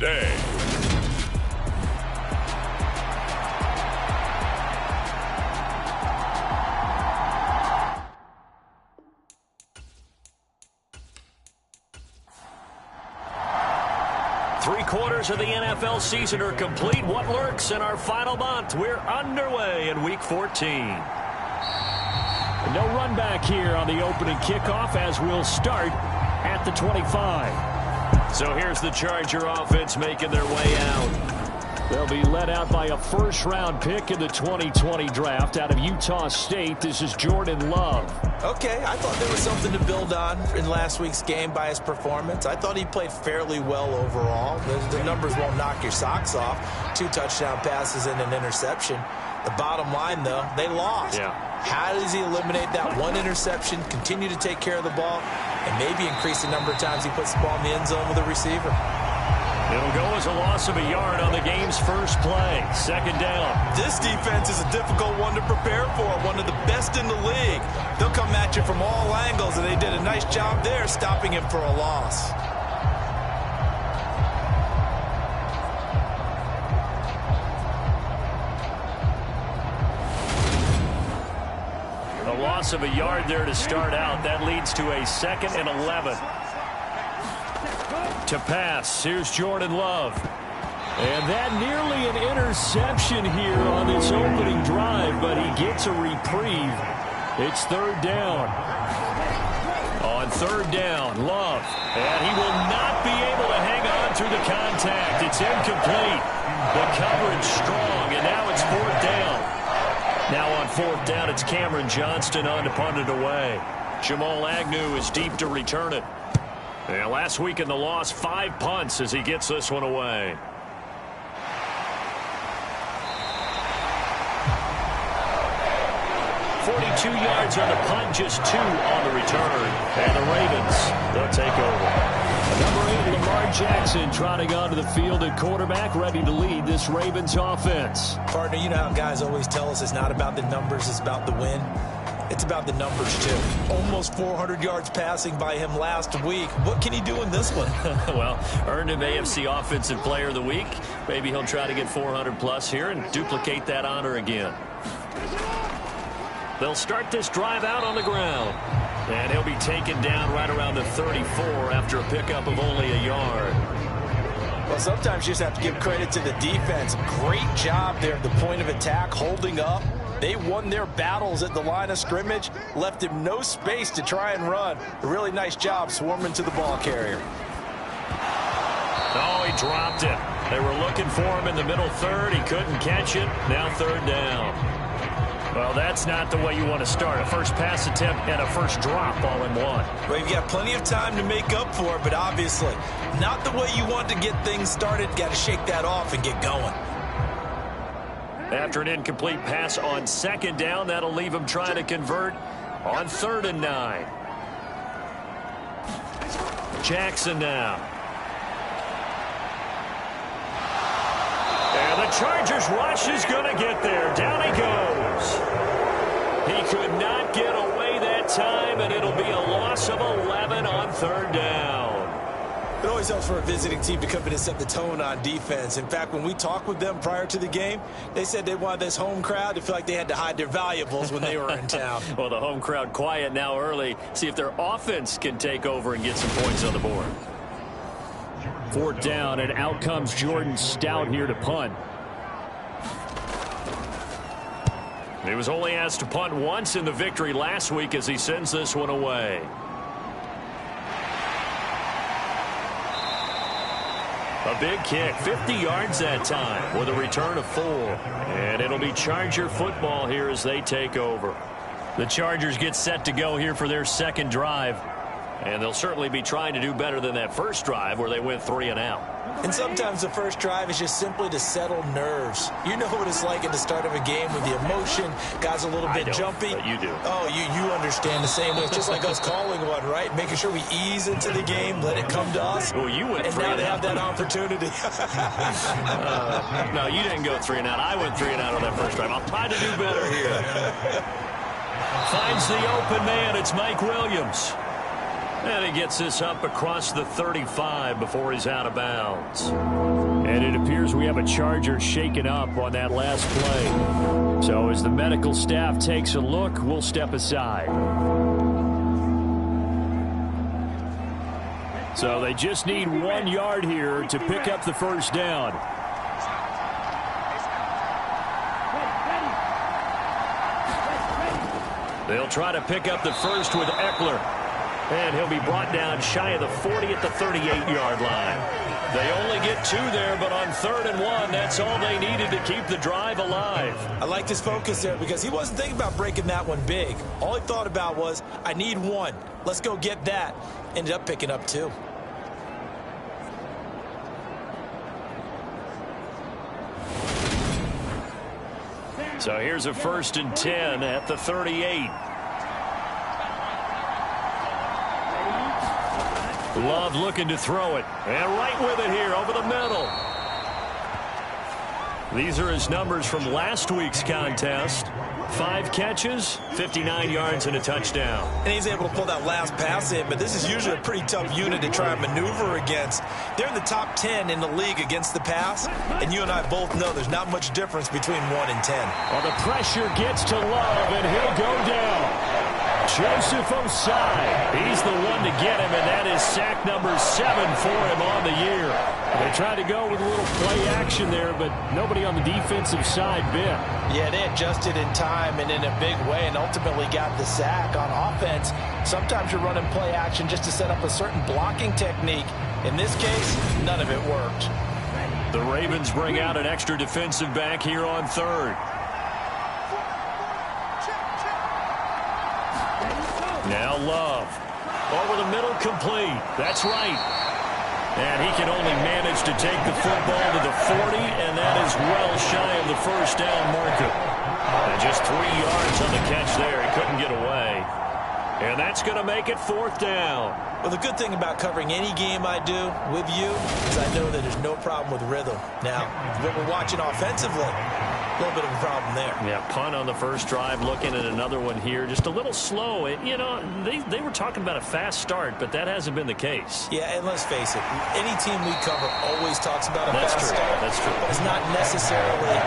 today. Three-quarters of the NFL season are complete. What lurks in our final month? We're underway in Week 14. No run back here on the opening kickoff as we'll start at the 25. So here's the Charger offense making their way out. They'll be led out by a first-round pick in the 2020 draft out of Utah State. This is Jordan Love. Okay, I thought there was something to build on in last week's game by his performance. I thought he played fairly well overall. The numbers won't knock your socks off. 2 touchdown passes and an interception. The bottom line, though, they lost. Yeah. How does he eliminate that one interception, continue to take care of the ball, and maybe increase the number of times he puts the ball in the end zone with a receiver? It'll go as a loss of a yard on the game's first play. Second down. This defense is a difficult one to prepare for, one of the best in the league. They'll come at you from all angles, and they did a nice job there stopping him for a loss. A loss of a yard there to start out. That leads to a 2nd and 11. To pass, here's Jordan Love. And that nearly an interception here on this opening drive, but he gets a reprieve. It's 3rd down. On 3rd down, Love. And he will not be able to hang on through the contact. It's incomplete. The coverage strong, and now it's 4th down. Now on 4th down, it's Cameron Johnston on to punt it away. Jamal Agnew is deep to return it. And last week in the loss, 5 punts as he gets this one away. .42 yards on the punt, just 2 on the return. And the Ravens, they'll take over. Number 8, Lamar Jackson, trotting onto the field at quarterback, ready to lead this Ravens offense. Partner, you know how guys always tell us it's not about the numbers, it's about the win. It's about the numbers, too. Almost 400 yards passing by him last week. What can he do in this one? Well, earned him AFC Offensive Player of the Week. Maybe he'll try to get 400-plus here and duplicate that honor again. They'll start this drive out on the ground. And he'll be taken down right around the 34 after a pickup of only a yard. Well, sometimes you just have to give credit to the defense. Great job there at the point of attack, holding up. They won their battles at the line of scrimmage, left him no space to try and run. A really nice job swarming to the ball carrier. Oh, he dropped it. They were looking for him in the middle third. He couldn't catch it. Now 3rd down. Well, that's not the way you want to start. A first pass attempt and a first drop all in one. Well, you've got plenty of time to make up for it, but obviously not the way you want to get things started. Got to shake that off and get going. After an incomplete pass on 2nd down, that'll leave him trying to convert on 3rd and 9. Jackson now. And the Chargers rush is going to get there. Down he goes. He could not get away that time, and it'll be a loss of 11 on 3rd down. It always helps for a visiting team to come in and set the tone on defense. In fact, when we talked with them prior to the game, they said they wanted this home crowd to feel like they had to hide their valuables when they were in town. Well, the home crowd quiet now early. See if their offense can take over and get some points on the board. 4th down, and out comes Jordan Stout here to punt. He was only asked to punt once in the victory last week as he sends this one away. A big kick, 50 yards that time with a return of 4. And it'll be Charger football here as they take over. The Chargers get set to go here for their 2nd drive. And they'll certainly be trying to do better than that first drive where they went 3 and out. And sometimes the first drive is just simply to settle nerves. You know what it's like at the start of a game with the emotion. Guys a little bit jumpy. But you do. Oh, you understand the same way. It's just like us calling one, right? Making sure we ease into the game, let it come to us. Well, you went 3 and out. And now they have that opportunity. No, you didn't go 3 and out. I went 3 and out on that first drive. I'll try to do better here. Finds the open man. It's Mike Williams. And he gets this up across the 35 before he's out of bounds. And it appears we have a Charger shaken up on that last play. So as the medical staff takes a look, we'll step aside. So they just need 1 yard here to pick up the first down. They'll try to pick up the first with Eckler. And he'll be brought down shy of the 40 at the 38-yard line. They only get 2 there, but on 3rd and 1, that's all they needed to keep the drive alive. I liked his focus there because he wasn't thinking about breaking that one big. All he thought about was, I need 1. Let's go get that. Ended up picking up 2. So here's a 1st and 10 at the 38. Love looking to throw it. And right with it here over the middle. These are his numbers from last week's contest. 5 catches, 59 yards, and a touchdown. And he's able to pull that last pass in, but this is usually a pretty tough unit to try and maneuver against. They're in the top 10 in the league against the pass, and you and I both know there's not much difference between 1 and 10. Well, the pressure gets to Love, and he'll go down. Joseph Osai, he's the one to get him, and that is sack number 7 for him on the year. They tried to go with a little play action there, but nobody on the defensive side bit. Yeah, they adjusted in time and in a big way and ultimately got the sack. On offense, sometimes you're running play action just to set up a certain blocking technique. In this case, none of it worked. The Ravens bring out an extra defensive back here on 3rd. Now Love. Over the middle, complete. That's right. And he can only manage to take the football to the 40, and that is well shy of the first down marker. And just 3 yards on the catch there. He couldn't get away. And that's going to make it 4th down. Well, the good thing about covering any game I do with you is I know that there's no problem with rhythm. Now, what we're watching offensively, a little bit of a problem there. Yeah, punt on the first drive, looking at another one here. Just a little slow. You know, they were talking about a fast start, but that hasn't been the case. Yeah, and let's face it, any team we cover always talks about a fast start. That's true. But it's not necessarily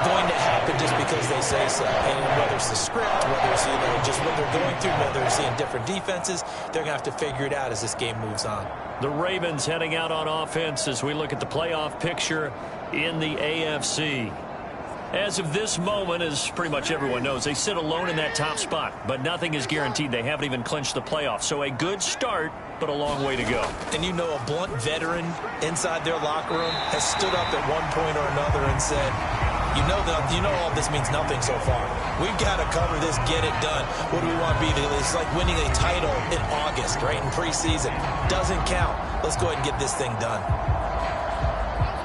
going to happen just because they say so. And whether it's the script, whether it's just what they're going through, whether they're seeing different defenses, they're going to have to figure it out as this game moves on. The Ravens heading out on offense as we look at the playoff picture in the AFC. As of this moment, as pretty much everyone knows, they sit alone in that top spot, but nothing is guaranteed. They haven't even clinched the playoffs. So a good start, but a long way to go. And you know, a blunt veteran inside their locker room has stood up at one point or another and said, you know all this means nothing so far. We've got to cover this, get it done. What do we want to be? It's like winning a title in August, right, in preseason. Doesn't count. Let's go ahead and get this thing done.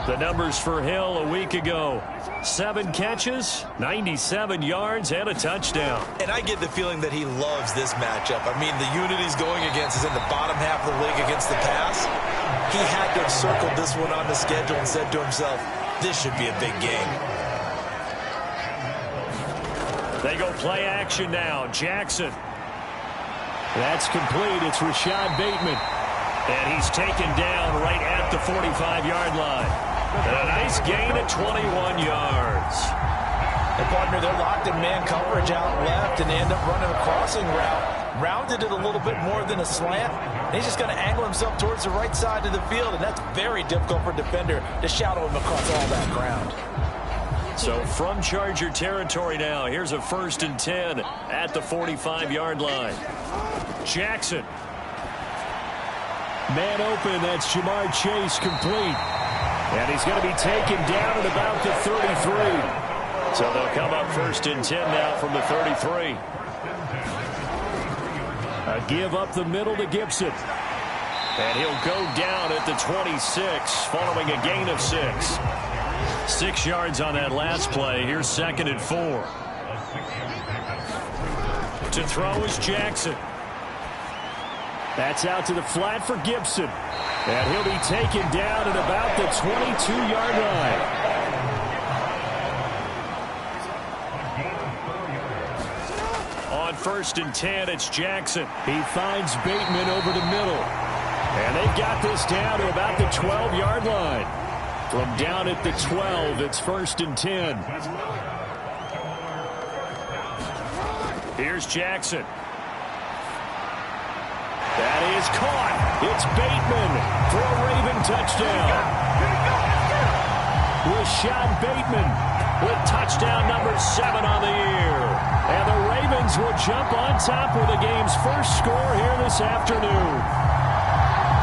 The numbers for Hill a week ago. 7 catches, 97 yards, and a touchdown. And I get the feeling that he loves this matchup. I mean, the unit he's going against is in the bottom half of the league against the pass. He had to have circled this one on the schedule and said to himself, this should be a big game. They go play action now. Jackson. That's complete. It's Rashad Bateman. And he's taken down right at the 45-yard line. And a nice gain at 21 yards. And partner, they're locked in man coverage out left, and they end up running a crossing route. Rounded it a little bit more than a slant. And he's just going to angle himself towards the right side of the field, and that's very difficult for a defender to shadow him across all that ground. So from Charger territory now, here's a 1st and 10 at the 45-yard line. Jackson. Man open, that's Jamar Chase, complete. And he's going to be taken down at about the 33. So they'll come up 1st and 10 now from the 33. A give up the middle to Gibson. And he'll go down at the 26 following a gain of 6. 6 yards on that last play. Here's 2nd and 4. To throw is Jackson. That's out to the flat for Gibson. And he'll be taken down at about the 22-yard line. On 1st and 10, it's Jackson. He finds Bateman over the middle. And they've got this down to about the 12-yard line. From down at the 12, it's 1st and 10. Here's Jackson. That is caught. It's Bateman for a Raven touchdown. Rashad Bateman with touchdown number 7 on the year. And the Ravens will jump on top with the game's first score here this afternoon.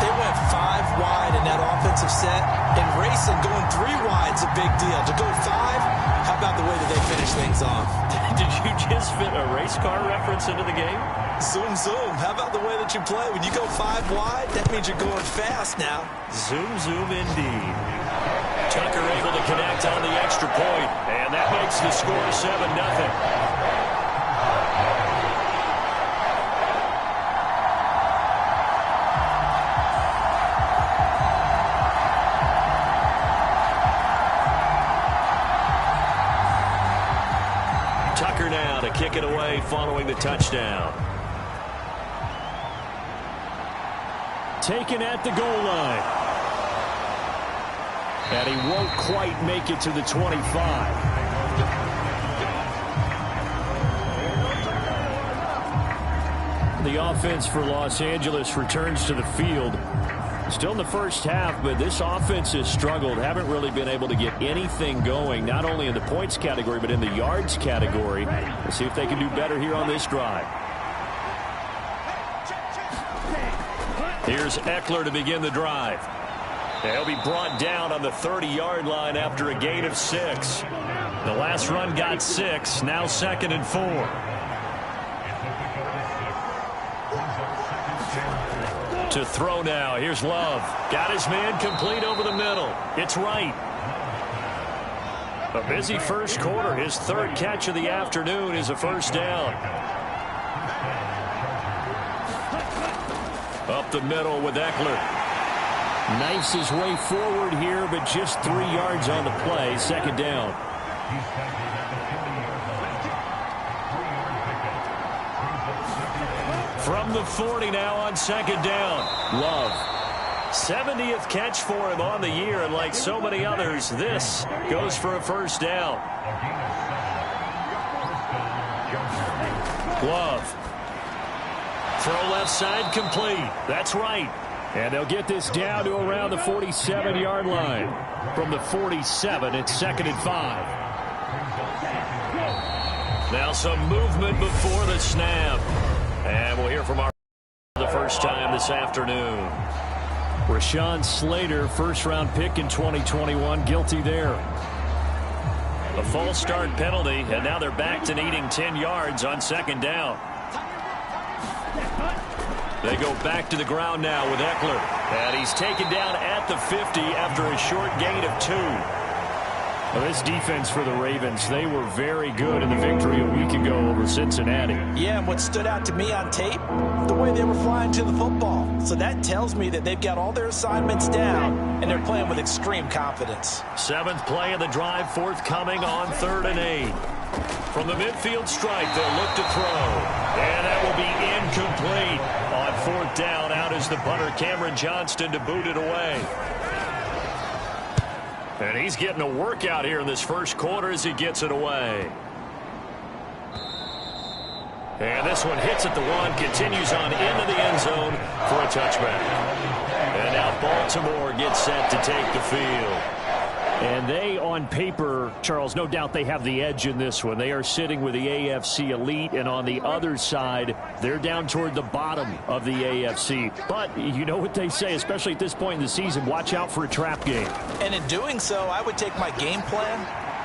They went 5 wide in that offensive set, and racing going 3 wide is a big deal. To go 5, how about the way that they finish things off? Did you just fit a race car reference into the game? Zoom, zoom. How about the way that you play? When you go 5 wide, that means you're going fast now. Zoom, zoom indeed. Tucker able to connect on the extra point, and that makes the score 7-0. Tucker now to kick it away following the touchdown. Taken at the goal line. And he won't quite make it to the 25. The offense for Los Angeles returns to the field. Still in the first half, but this offense has struggled. Haven't really been able to get anything going, not only in the points category, but in the yards category. We'll see if they can do better here on this drive. Here's Eckler to begin the drive. He'll be brought down on the 30-yard line after a gain of 6. The last run got 6, now 2nd and 4. To throw now. Here's Love. Got his man complete over the middle. It's right. A busy first quarter. His 3rd catch of the afternoon is a first down. Up the middle with Eckler. Knifes his way forward here, but just 3 yards on the play. 2nd down. From the 40 now on 2nd down. Love. 70th catch for him on the year, and like so many others, this goes for a first down. Love. Throw left side complete. That's right. And they'll get this down to around the 47-yard line. From the 47, it's 2nd and 5. Now some movement before the snap. And we'll hear from our the first time this afternoon. Rashawn Slater, first-round pick in 2021, guilty there. A false start penalty, and now they're back to needing 10 yards on 2nd down. They go back to the ground now with Eckler. And he's taken down at the 50 after a short gain of 2. Well, this defense for the Ravens, they were very good in the victory a week ago over Cincinnati. Yeah, and what stood out to me on tape, the way they were flying to the football. So that tells me that they've got all their assignments down, and they're playing with extreme confidence. 7th play of the drive forthcoming on 3rd and 8. From the midfield stripe, they'll look to throw. And that will be incomplete. On 4th down, out is the punter, Cameron Johnston, to boot it away. And he's getting a workout here in this first quarter as he gets it away. And this one hits at the 1, continues on into the end zone for a touchback. And now Baltimore gets set to take the field. And they, on paper, Charles, no doubt they have the edge in this one. They are sitting with the AFC elite, and on the other side, they're down toward the bottom of the AFC. But you know what they say, especially at this point in the season, watch out for a trap game. And in doing so, I would take my game plan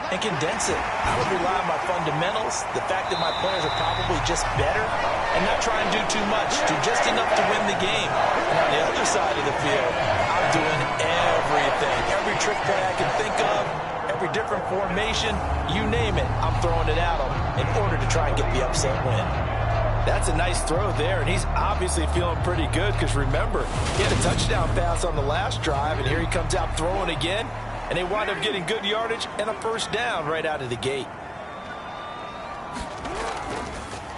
and condense it. I would rely on my fundamentals, the fact that my players are probably just better, and not try and do too much, do just enough to win the game. And on the other side of the field, I'm doing everything. Every trick play I can think of, every different formation, you name it, I'm throwing it at them in order to try and get the upset win. That's a nice throw there, and he's obviously feeling pretty good because, remember, he had a touchdown pass on the last drive, and here he comes out throwing again, and they wind up getting good yardage and a first down right out of the gate.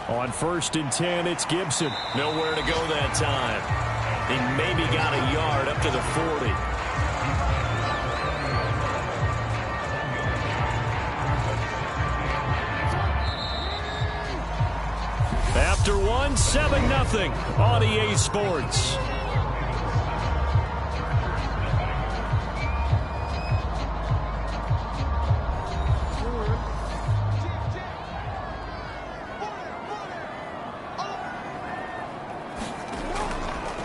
On 1st and 10, it's Gibson. Nowhere to go that time. He maybe got a yard up to the 40. after one, 7-0 on EA Sports.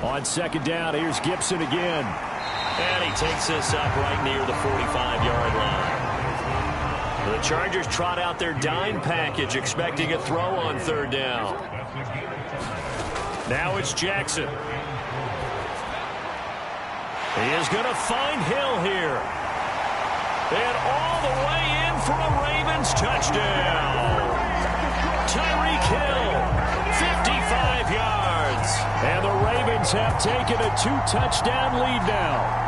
On second down, here's Gibson again. And he takes this up right near the 45-yard line. The Chargers trot out their dime package, expecting a throw on third down. Now it's Jackson. He is going to find Hill here. And all the way in for a Ravens touchdown. Tyreek Hill, 55 yards. And the Ravens have taken a 2-touchdown lead now.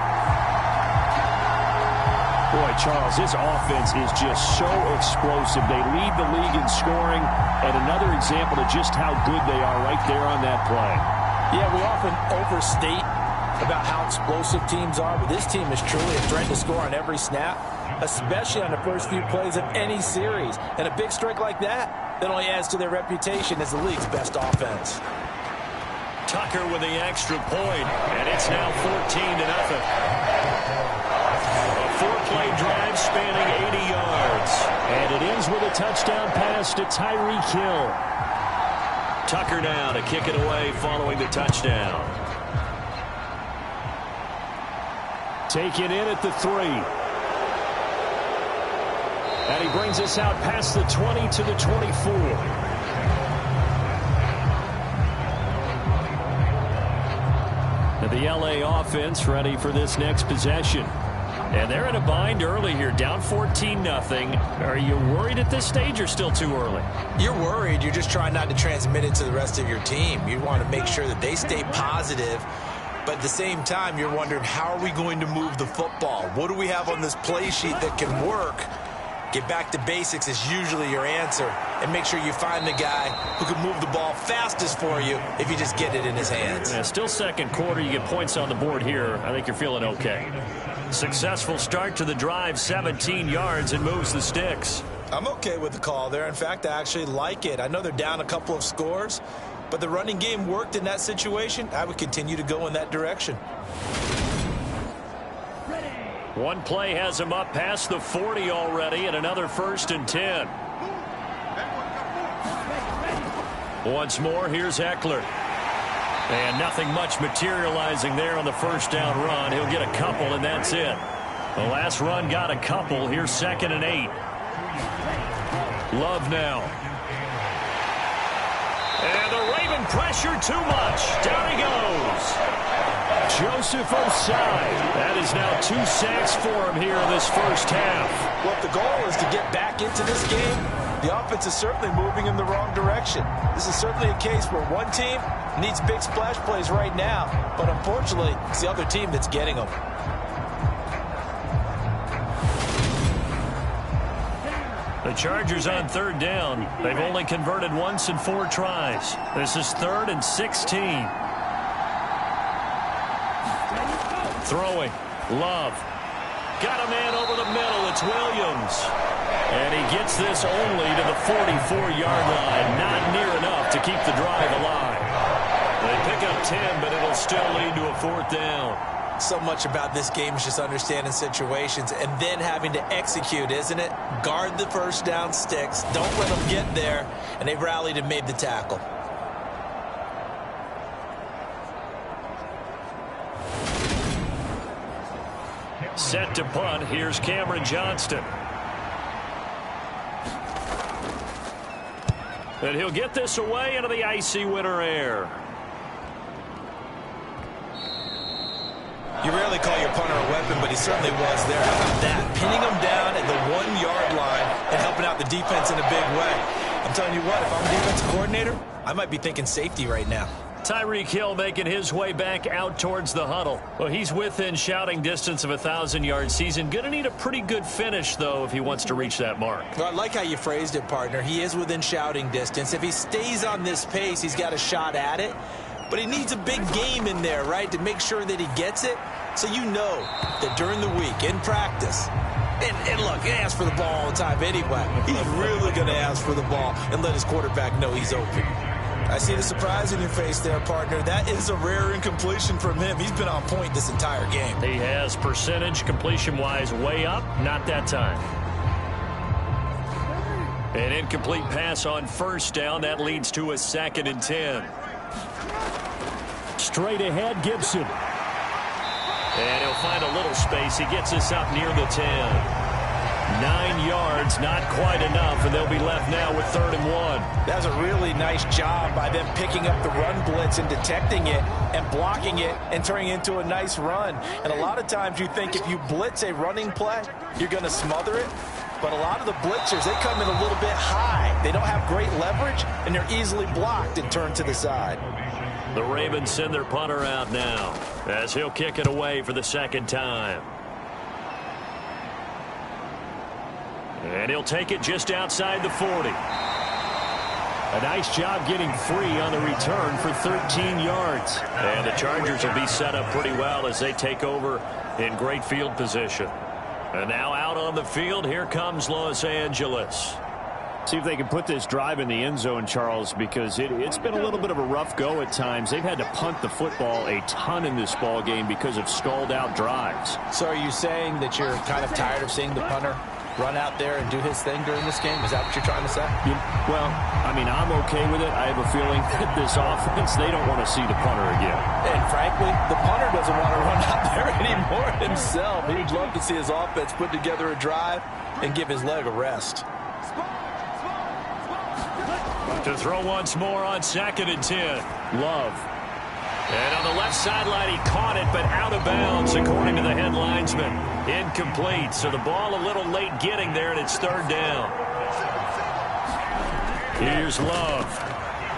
Boy, Charles, this offense is just so explosive. They lead the league in scoring, and another example of just how good they are right there on that play. Yeah, we often overstate about how explosive teams are, but this team is truly a threat to score on every snap, especially on the first few plays of any series. And a big strike like that only adds to their reputation as the league's best offense. Tucker with the extra point, and it's now 14-0. A four-play drive spanning 80 yards. And it ends with a touchdown pass to Tyreek Hill. Tucker now to kick it away following the touchdown. Taken in at the 3. And he brings us out past the 20 to the 24. The LA offense ready for this next possession. And they're in a bind early here, down 14-0. Are you worried at this stage or still too early? You're worried. You're just trying not to transmit it to the rest of your team. You want to make sure that they stay positive. But at the same time, you're wondering, how are we going to move the football? What do we have on this play sheet that can work? Get back to basics is usually your answer. And make sure you find the guy who can move the ball fastest for you if you just get it in his hands. Yeah, still second quarter. You get points on the board here. I think you're feeling okay. Successful start to the drive, 17 yards, and moves the sticks. I'm okay with the call there. In fact, I actually like it. I know they're down a couple of scores, but the running game worked in that situation. I would continue to go in that direction. One play has him up past the 40 already, and another 1st and 10. Once more, here's Eckler. And nothing much materializing there on the first down run. He'll get a couple, and that's it. The last run got a couple. Here's 2nd and 8. Love now. And the Raven pressure too much. Down he goes. Joseph Osai. That is now 2 sacks for him here in this first half. Well, if the goal is to get back into this game, the offense is certainly moving in the wrong direction. This is certainly a case where one team needs big splash plays right now, but unfortunately, it's the other team that's getting them. The Chargers on third down. They've only converted once in 4 tries. This is 3rd and 16. Throwing. Love. Got a man over the middle. It's Williams. And he gets this only to the 44-yard line. Not near enough to keep the drive alive. They pick up 10, but it'll still lead to a 4th down. So much about this game is just understanding situations and then having to execute, isn't it? Guard the first down sticks. Don't let them get there. And they rallied and made the tackle. Set to punt. Here's Cameron Johnston. And he'll get this away into the icy winter air. You rarely call your punter a weapon, but he certainly was there. How about that? Pinning him down at the 1-yard line and helping out the defense in a big way. I'm telling you what, if I'm a defensive coordinator, I might be thinking safety right now. Tyreek Hill making his way back out towards the huddle. Well, he's within shouting distance of a 1,000-yard season. Going to need a pretty good finish, though, if he wants to reach that mark. Well, I like how you phrased it, partner. He is within shouting distance. If he stays on this pace, he's got a shot at it. But he needs a big game in there, right, to make sure that he gets it. So you know that during the week, in practice, and look, he asks for the ball all the time anyway. He's really going to ask for the ball and let his quarterback know he's open. I see the surprise in your face there, partner. That is a rare incompletion from him. He's been on point this entire game. He has percentage completion-wise way up, not that time. An incomplete pass on first down. That leads to a 2nd and 10. Straight ahead, Gibson. And he'll find a little space. He gets us up near the 10. 9 yards, not quite enough, and they'll be left now with 3rd and 1. That was a really nice job by them picking up the run blitz and detecting it and blocking it and turning it into a nice run. And a lot of times you think if you blitz a running play, you're going to smother it. But a lot of the blitzers, they come in a little bit high. They don't have great leverage, and they're easily blocked and turned to the side. The Ravens send their punter out now as he'll kick it away for the 2nd time. And he'll take it just outside the 40. A nice job getting free on the return for 13 yards. And the Chargers will be set up pretty well as they take over in great field position. And now out on the field, here comes Los Angeles. See if they can put this drive in the end zone, Charles, because it's been a little bit of a rough go at times. They've had to punt the football a ton in this ball game because of stalled out drives. So are you saying that you're kind of tired of seeing the punter run out there and do his thing during this game? Is that what you're trying to say? Well, I mean, I'm okay with it. I have a feeling that this offense, they don't want to see the punter again. And frankly, the punter doesn't want to run out there anymore himself. He'd love to see his offense put together a drive and give his leg a rest. To throw once more on 2nd and 10. Love. And on the left sideline, he caught it, but out of bounds, according to the head linesman. Incomplete, so the ball a little late getting there, and it's 3rd down. Here's Love.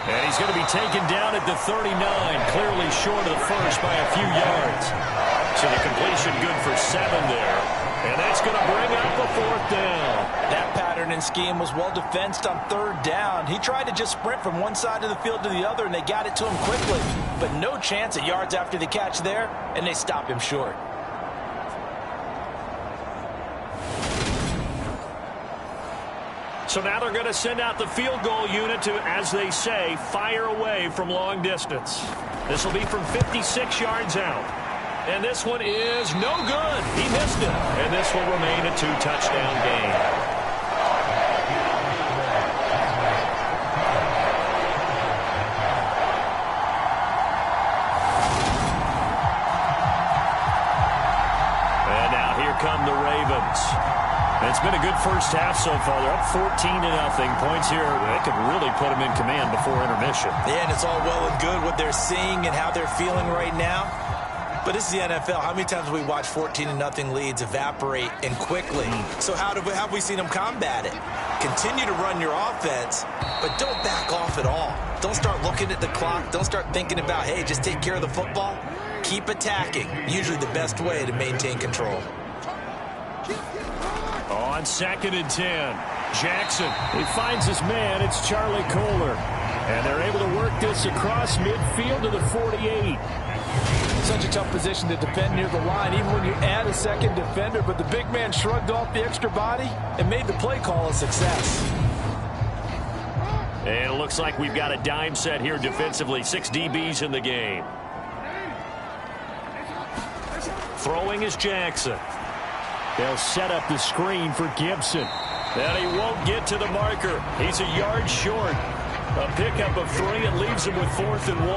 And he's going to be taken down at the 39, clearly short of the first by a few yards. So the completion good for 7 there. And that's going to bring up a 4th down. That pattern and scheme was well defensed on 3rd down. He tried to just sprint from one side of the field to the other, and they got it to him quickly. But no chance at yards after the catch there, and they stop him short. So now they're going to send out the field goal unit to, as they say, fire away from long distance. This will be from 56 yards out. And this one is no good. He missed it. And this will remain a 2-touchdown game. And now here come the Ravens. It's been a good first half so far. They're up 14-0. Points here, they could really put them in command before intermission. Yeah, and it's all well and good what they're seeing and how they're feeling right now. But this is the NFL. How many times have we watched 14-0 leads evaporate and quickly? So how have we seen them combat it? Continue to run your offense, but don't back off at all. Don't start looking at the clock. Don't start thinking about, hey, just take care of the football. Keep attacking. Usually the best way to maintain control. On 2nd and 10, Jackson. He finds his man. It's Charlie Kohler. And they're able to work this across midfield to the 48. Such a tough position to defend near the line, even when you add a second defender. But the big man shrugged off the extra body and made the play call a success. And it looks like we've got a dime set here defensively. 6 DBs in the game. Throwing is Jackson. They'll set up the screen for Gibson. And he won't get to the marker. He's a yard short. A pickup of 3. It leaves him with 4th and 1.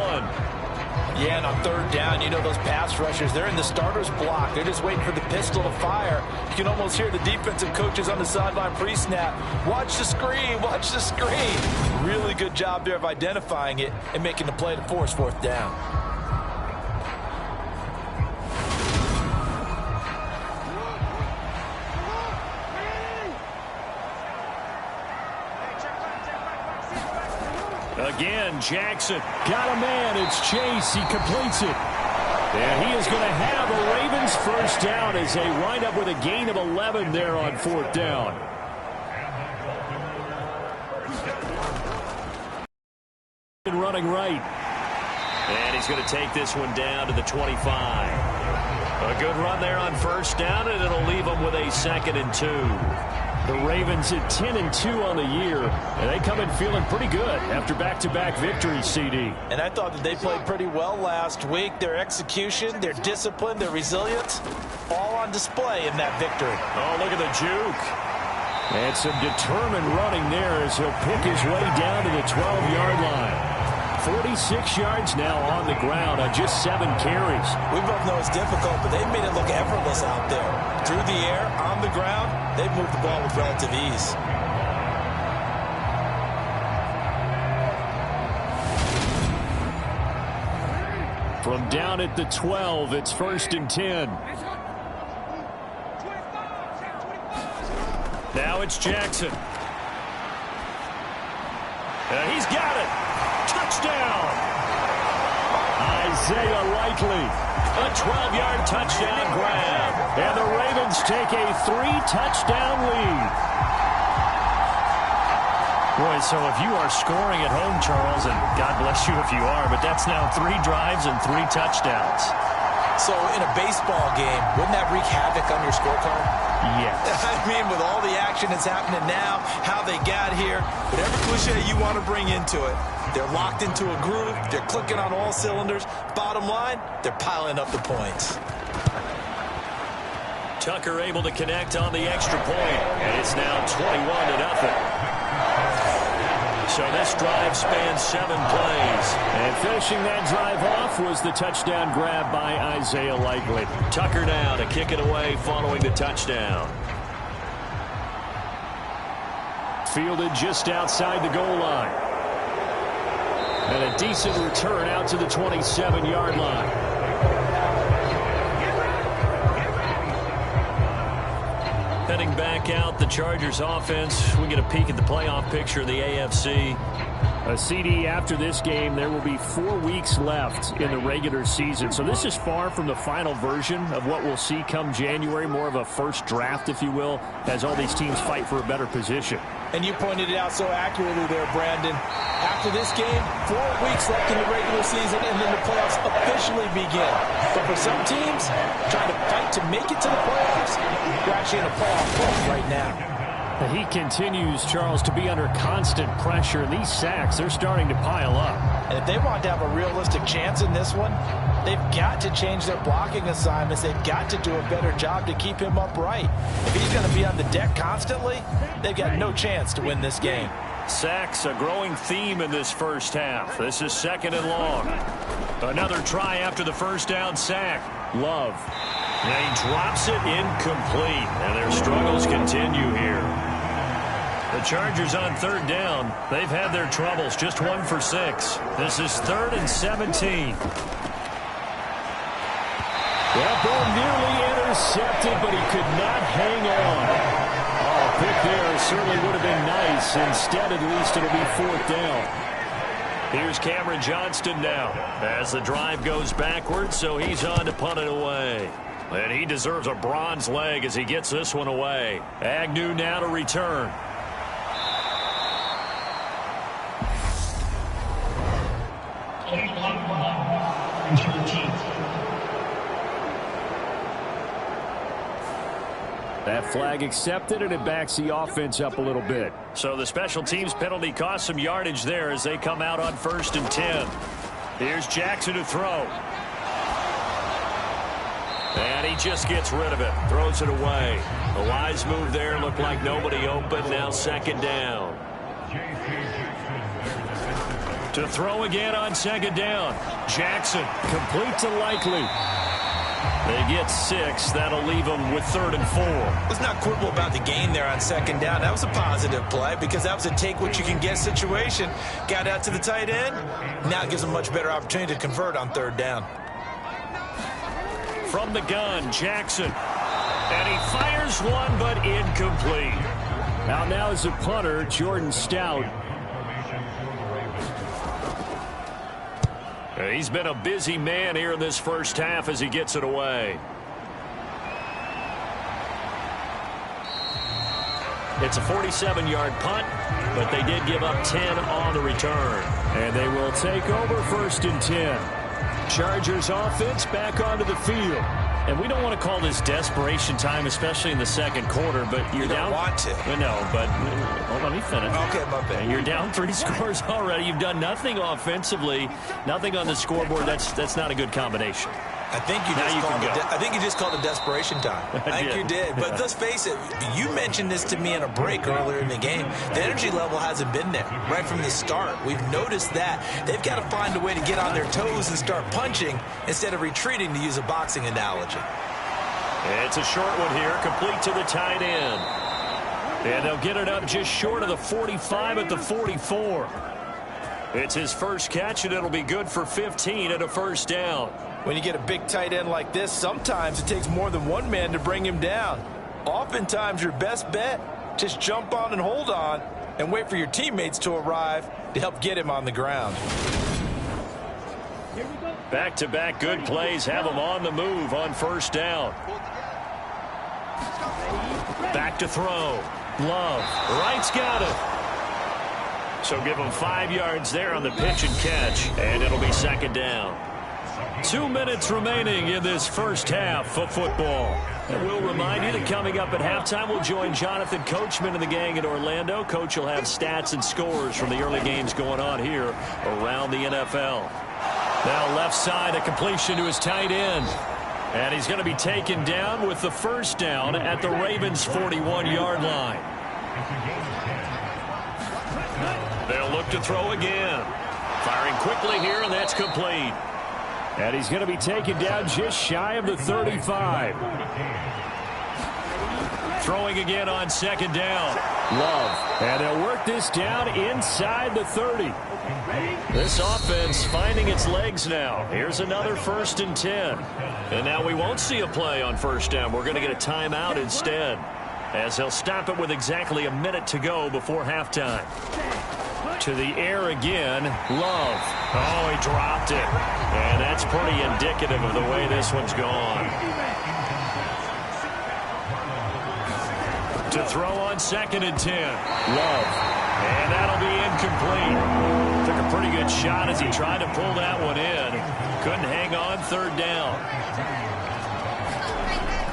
Yeah, and on 3rd down, you know those pass rushers, they're in the starter's block. They're just waiting for the pistol to fire. You can almost hear the defensive coaches on the sideline pre-snap. Watch the screen, watch the screen. Really good job there of identifying it and making the play to force 4th down. Again, Jackson. Got a man. It's Chase. He completes it. And he is going to have a Ravens first down as they wind up with a gain of 11 there on 4th down. Running right. And he's going to take this one down to the 25. A good run there on 1st down, and it'll leave him with a 2nd and 2. The Ravens at 10-2 on the year, and they come in feeling pretty good after back-to-back victories, CD. And I thought that they played pretty well last week. Their execution, their discipline, their resilience, all on display in that victory. Oh, look at the juke. And some determined running there as he'll pick his way down to the 12-yard line. 46 yards now on the ground on just 7 carries. We both know it's difficult, but they've made it look effortless out there. Through the air, on the ground, they've moved the ball with relative ease. From down at the 12, it's 1st and 10. Now it's Jackson. He's got it. Touchdown. Isaiah Likely. A 12-yard touchdown grab. And the Ravens take a 3-touchdown lead. Boy, so if you are scoring at home, Charles, and God bless you if you are, but that's now 3 drives and 3 touchdowns. So in a baseball game, wouldn't that wreak havoc on your scorecard? Yes. I mean, with all the action that's happening now, how they got here, whatever cliche you want to bring into it, they're locked into a groove, they're clicking on all cylinders. Bottom line, they're piling up the points. Tucker able to connect on the extra point, and it's now 21-0. So this drive spans 7 plays. And finishing that drive off was the touchdown grab by Isaiah Likely. Tucker now to kick it away following the touchdown. Fielded just outside the goal line. And a decent return out to the 27-yard line. Heading back out, the Chargers offense. We get a peek at the playoff picture of the AFC. A CD after this game, there will be 4 weeks left in the regular season. So this is far from the final version of what we'll see come January, more of a first draft, if you will, as all these teams fight for a better position. And you pointed it out so accurately there, Brandon. After this game, 4 weeks left in the regular season, and then the playoffs officially begin. But for some teams, trying to fight to make it to the playoffs, you're actually in a playoff push right now. He continues, Charles, to be under constant pressure. These sacks, they're starting to pile up. And if they want to have a realistic chance in this one, they've got to change their blocking assignments. They've got to do a better job to keep him upright. If he's going to be on the deck constantly, they've got no chance to win this game. Sacks, a growing theme in this first half. This is 2nd and long. Another try after the first down sack. Love. And he drops it incomplete. And their struggles continue here. The Chargers on 3rd down. They've had their troubles. Just 1 for 6. This is 3rd and 17. That ball nearly intercepted, but he could not hang on. Oh, pick there certainly would have been nice. Instead, at least, it'll be 4th down. Here's Cameron Johnston now as the drive goes backwards, so he's on to punt it away. And he deserves a bronze leg as he gets this one away. Agnew now to return. That flag accepted, and it backs the offense up a little bit. So the special teams penalty cost some yardage there as they come out on 1st and 10. Here's Jackson to throw. And he just gets rid of it. Throws it away. A wise move there. Looked like nobody open. Now 2nd down. To throw again on 2nd down. Jackson complete to Likely. They get 6. That'll leave them with 3rd and 4. Let's not quibble about the gain there on 2nd down. That was a positive play because that was a take-what-you-can-get situation. Got out to the tight end. Now it gives them a much better opportunity to convert on 3rd down. From the gun, Jackson. And he fires one, but incomplete. Now is the punter, Jordan Stout. He's been a busy man here in this first half as he gets it away. It's a 47-yard punt, but they did give up 10 on the return. And they will take over 1st and 10. Chargers offense back onto the field. And we don't want to call this desperation time, especially in the second quarter, but you're down. You don't want to. No, but let me finish. Okay, my bad. You're down 3 scores already. You've done nothing offensively, nothing on the scoreboard. That's not a good combination. I think you just called it desperation time. I think you did. But let's face it, you mentioned this to me in a break earlier in the game. The energy level hasn't been there right from the start. We've noticed that. They've got to find a way to get on their toes and start punching instead of retreating, to use a boxing analogy. It's a short one here, complete to the tight end. And they'll get it up just short of the 45 at the 44. It's his first catch, and it'll be good for 15 and a first down. When you get a big tight end like this, sometimes it takes more than one man to bring him down. Oftentimes, your best bet, just jump on and hold on and wait for your teammates to arrive to help get him on the ground. Back-to-back good plays have him on the move on first down. Back to throw. Love. Wright's got it. So give him 5 yards there on the pitch and catch, and it'll be second down. 2 minutes remaining in this first half of football. And we'll remind you that coming up at halftime, we'll join Jonathan Coachman and the gang in Orlando. Coach will have stats and scores from the early games going on here around the NFL. Now left side, a completion to his tight end. And he's going to be taken down with the first down at the Ravens' 41-yard line. They'll look to throw again. Firing quickly here, and that's complete. And he's going to be taken down just shy of the 35. Throwing again on second down. Love. And they'll work this down inside the 30. This offense finding its legs now. Here's another 1st and 10. And now we won't see a play on first down. We're going to get a timeout instead, as they'll stop it with exactly a minute to go before halftime. To the air again. Love. Oh, he dropped it. And that's pretty indicative of the way this one's gone. To throw on 2nd and 10. Love. And that'll be incomplete. Took a pretty good shot as he tried to pull that one in. Couldn't hang on, 3rd down.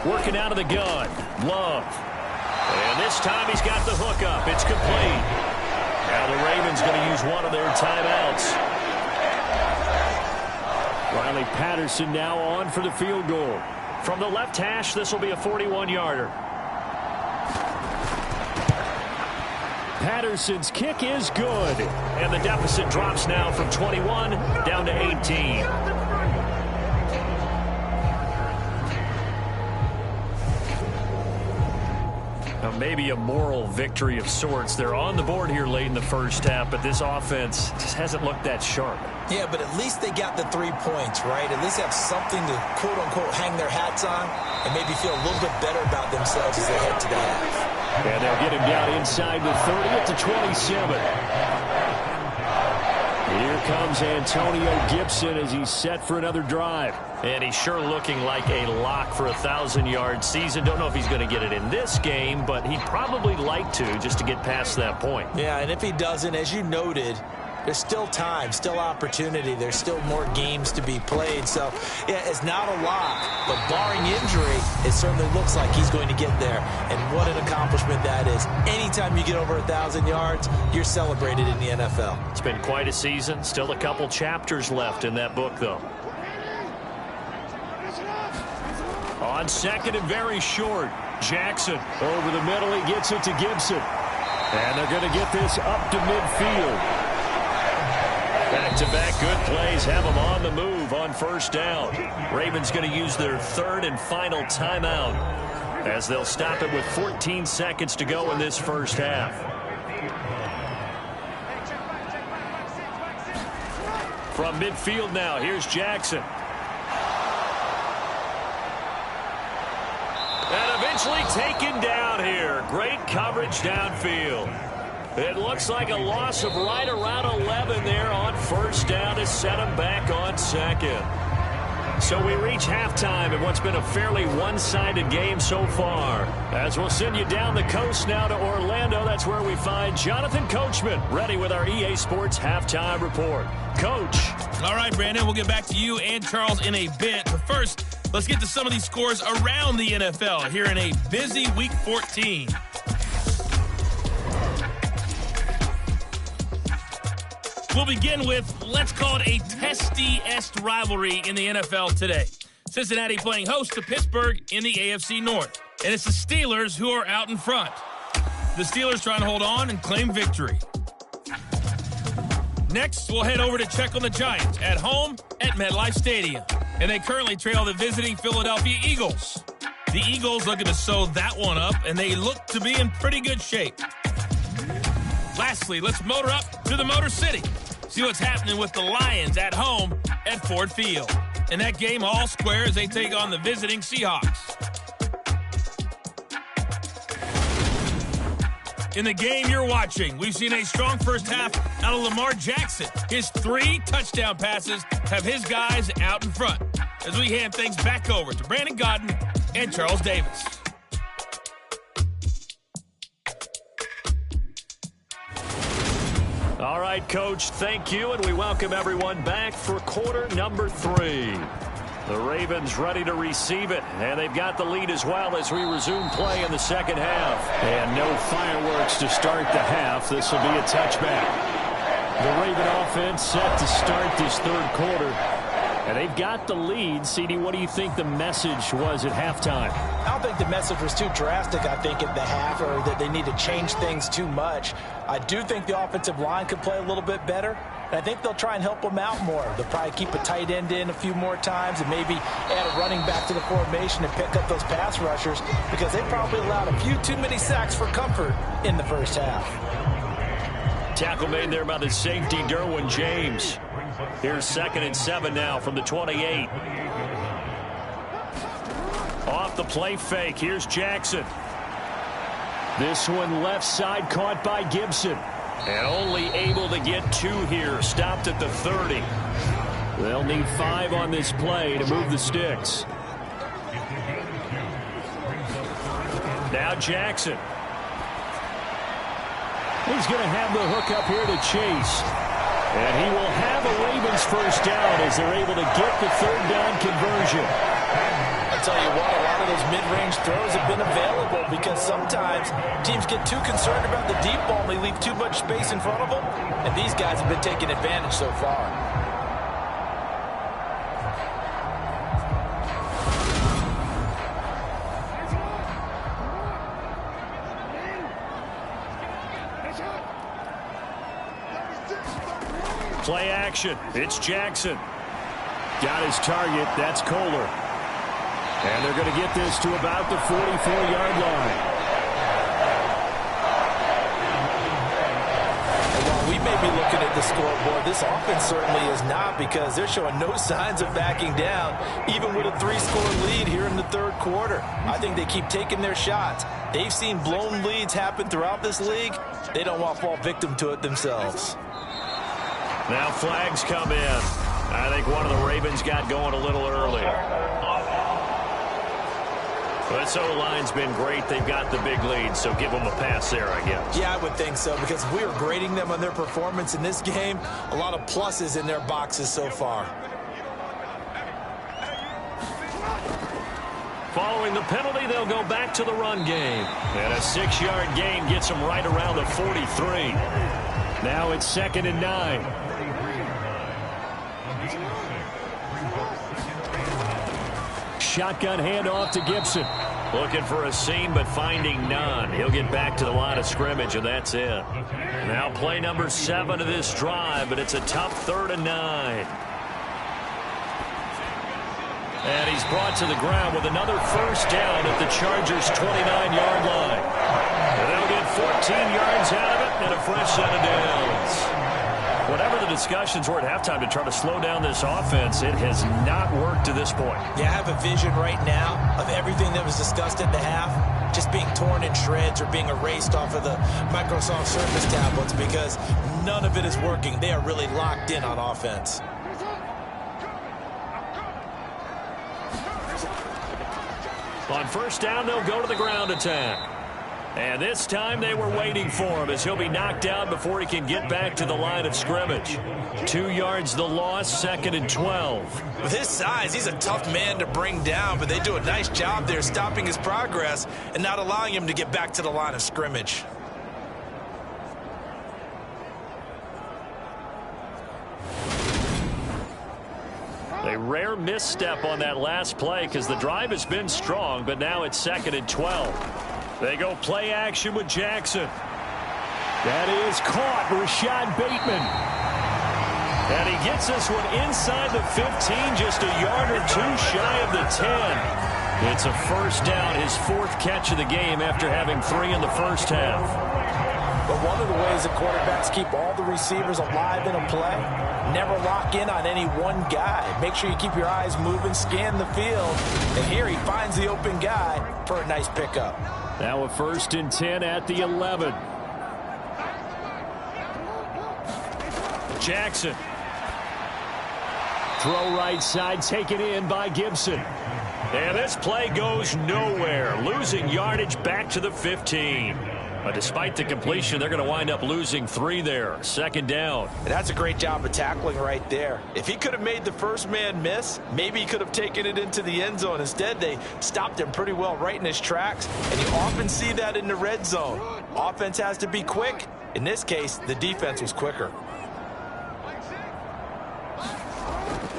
Working out of the gun. Love. And this time he's got the hook up. It's complete. Now the Ravens going to use one of their timeouts. Riley Patterson now on for the field goal. From the left hash, this will be a 41-yarder. Patterson's kick is good. And the deficit drops now from 21 down to 18. Now maybe a moral victory of sorts. They're on the board here late in the first half, but this offense just hasn't looked that sharp. Yeah, but at least they got the 3 points, right? At least have something to, quote-unquote, hang their hats on and maybe feel a little bit better about themselves as they head to the half. And they'll get him down inside the 30 at the 27. Here comes Antonio Gibson as he's set for another drive. And he's sure looking like a lock for a 1,000-yard season. Don't know if he's going to get it in this game, but he'd probably like to just to get past that point. Yeah, and if he doesn't, as you noted, there's still time, still opportunity. There's still more games to be played. So, yeah, it's not a lock, but barring injury, it certainly looks like he's going to get there. And what an accomplishment that is. Anytime you get over 1,000 yards, you're celebrated in the NFL. It's been quite a season. Still a couple chapters left in that book, though. On 2nd and very short, Jackson over the middle. He gets it to Gibson. And they're going to get this up to midfield. Back-to-back good plays have them on the move on first down. Ravens going to use their 3rd and final timeout as they'll stop it with 14 seconds to go in this first half. From midfield now, here's Jackson. And eventually taken down here. Great coverage downfield. It looks like a loss of right around 11 there on first down to set him back on 2nd. So we reach halftime in what's been a fairly one-sided game so far. As we'll send you down the coast now to Orlando, that's where we find Jonathan Coachman, ready with our EA Sports Halftime Report. Coach. All right, Brandon, we'll get back to you and Charles in a bit. But first, let's get to some of these scores around the NFL here in a busy Week 14. We'll begin with, let's call it a testy-est rivalry in the NFL today. Cincinnati playing host to Pittsburgh in the AFC North. And it's the Steelers who are out in front. The Steelers trying to hold on and claim victory. Next, we'll head over to check on the Giants at home at MetLife Stadium. And they currently trail the visiting Philadelphia Eagles. The Eagles looking to sew that one up, and they look to be in pretty good shape. Lastly, let's motor up to the Motor City. See what's happening with the Lions at home at Ford Field. And that game all square as they take on the visiting Seahawks. In the game you're watching, we've seen a strong first half out of Lamar Jackson. His 3 touchdown passes have his guys out in front. As we hand things back over to Brandon Godden and Charles Davis. All right, Coach, thank you, and we welcome everyone back for quarter number 3. The Ravens ready to receive it, and they've got the lead as well as we resume play in the second half. And no fireworks to start the half. This will be a touchback. The Raven offense set to start this third quarter. And they've got the lead. CD, what do you think the message was at halftime? I don't think the message was too drastic, I think, at the half, or that they need to change things too much. I do think the offensive line could play a little bit better, and I think they'll try and help them out more. They'll probably keep a tight end in a few more times and maybe add a running back to the formation and pick up those pass rushers, because they probably allowed a few too many sacks for comfort in the first half. Tackle made there by the safety, Derwin James. Here's 2nd and 7 now from the 28. Off the play fake, here's Jackson. This one left side caught by Gibson. And only able to get 2 here, stopped at the 30. They'll need 5 on this play to move the sticks. Now Jackson. He's going to have the hook up here to Chase. And he will have a Ravens first down as they're able to get the third down conversion. I'll tell you what, a lot of those mid-range throws have been available because sometimes teams get too concerned about the deep ball and they leave too much space in front of them. And these guys have been taking advantage so far. Play action. It's Jackson. Got his target. That's Kohler. And they're going to get this to about the 44-yard line. And while we may be looking at the scoreboard, this offense certainly is not, because they're showing no signs of backing down, even with a 3-score lead here in the third quarter. I think they keep taking their shots. They've seen blown leads happen throughout this league. They don't want to fall victim to it themselves. Now flags come in. I think one of the Ravens got going a little early. This O-line's been great. They've got the big lead, so give them a pass there, I guess. Yeah, I would think so, because if we were grading them on their performance in this game, a lot of pluses in their boxes so far. Following the penalty, they'll go back to the run game. And a 6-yard gain gets them right around the 43. Now it's 2nd and 9. Shotgun handoff to Gibson. Looking for a seam, but finding none. He'll get back to the line of scrimmage, and that's it. Now play number 7 of this drive, but it's a tough 3rd and 9. And he's brought to the ground with another first down at the Chargers' 29-yard line. And they'll get 14 yards out of it and a fresh set of downs. Whatever the discussions were at halftime to try to slow down this offense, it has not worked to this point. Yeah, I have a vision right now of everything that was discussed at the half just being torn in shreds or being erased off of the Microsoft Surface tablets, because none of it is working. They are really locked in on offense. On first down, they'll go to the ground attack. And this time they were waiting for him as he'll be knocked down before he can get back to the line of scrimmage. 2 yards the loss, 2nd and 12. With his size, he's a tough man to bring down, but they do a nice job there stopping his progress and not allowing him to get back to the line of scrimmage. A rare misstep on that last play because the drive has been strong, but now it's 2nd and 12. They go play action with Jackson. That is caught, Rashad Bateman. And he gets this one inside the 15, just a yard or two shy of the 10. It's a first down, his 4th catch of the game after having 3 in the first half. But one of the ways the quarterbacks keep all the receivers alive in a play, never lock in on any one guy. Make sure you keep your eyes moving, scan the field. And here he finds the open guy for a nice pickup. Now a 1st and 10 at the 11. Jackson. Throw right side, taken in by Gibson. And this play goes nowhere. Losing yardage back to the 15. But despite the completion, they're going to wind up losing 3 there. 2nd down. And that's a great job of tackling right there. If he could have made the first man miss, maybe he could have taken it into the end zone. Instead, they stopped him pretty well right in his tracks. And you often see that in the red zone. Offense has to be quick. In this case, the defense was quicker.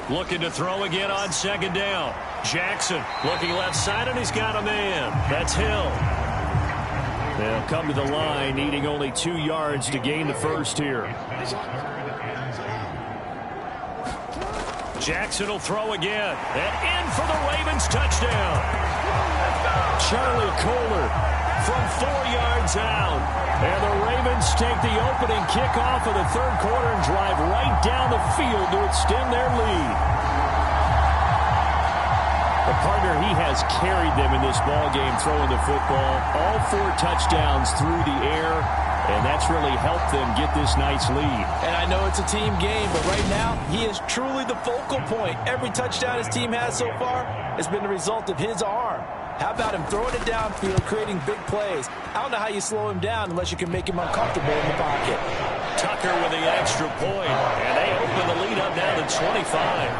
Looking to throw again on 2nd down. Jackson looking left side, and he's got a man. That's Hill. They'll come to the line, needing only 2 yards to gain the first here. Jackson will throw again. And in for the Ravens touchdown. Charlie Kohler from 4 yards out. And the Ravens take the opening kickoff of the 3rd quarter and drive right down the field to extend their lead. The partner, he has carried them in this ball game throwing the football. All 4 touchdowns through the air, and that's really helped them get this nice lead. And I know it's a team game, but right now he is truly the focal point. Every touchdown his team has so far has been the result of his arm. How about him throwing it downfield, creating big plays? I don't know how you slow him down unless you can make him uncomfortable in the pocket. Tucker with the extra point, and they open the lead up now to 25.